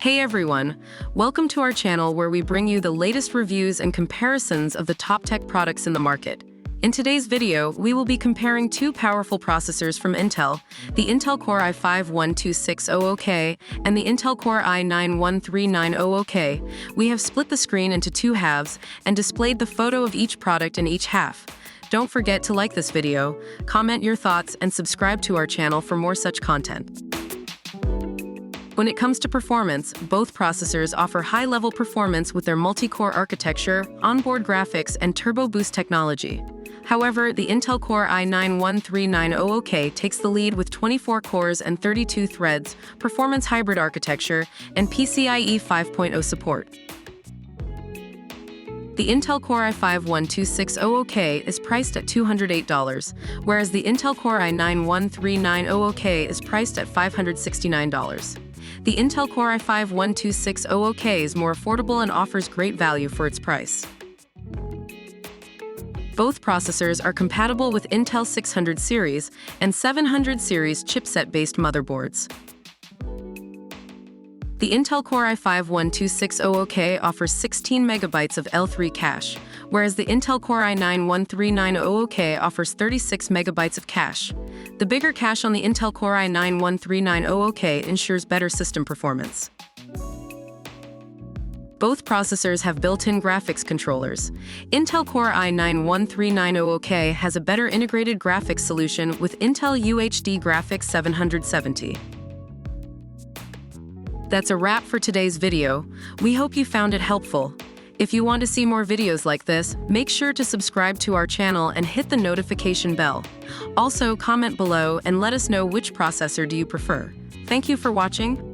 Hey everyone, welcome to our channel where we bring you the latest reviews and comparisons of the top tech products in the market. In today's video, we will be comparing two powerful processors from Intel, the Intel Core i5-12600K and the Intel Core i9-13900K. We have split the screen into two halves and displayed the photo of each product in each half. Don't forget to like this video, comment your thoughts, and subscribe to our channel for more such content. When it comes to performance, both processors offer high-level performance with their multi-core architecture, onboard graphics, and turbo boost technology. However, the Intel Core i9-13900K takes the lead with 24 cores and 32 threads, performance hybrid architecture, and PCIe 5.0 support. The Intel Core i5-12600K is priced at $208, whereas the Intel Core i9-13900K is priced at $569. The Intel Core i5-12600K is more affordable and offers great value for its price. Both processors are compatible with Intel 600 series and 700 series chipset-based motherboards. The Intel Core i5-12600K offers 16 megabytes of L3 cache, whereas the Intel Core i9-13900K offers 36 megabytes of cache. The bigger cache on the Intel Core i9-13900K ensures better system performance. Both processors have built-in graphics controllers. Intel Core i9-13900K has a better integrated graphics solution with Intel UHD Graphics 770. That's a wrap for today's video. We hope you found it helpful. If you want to see more videos like this, make sure to subscribe to our channel and hit the notification bell. Also, comment below and let us know which processor do you prefer. Thank you for watching.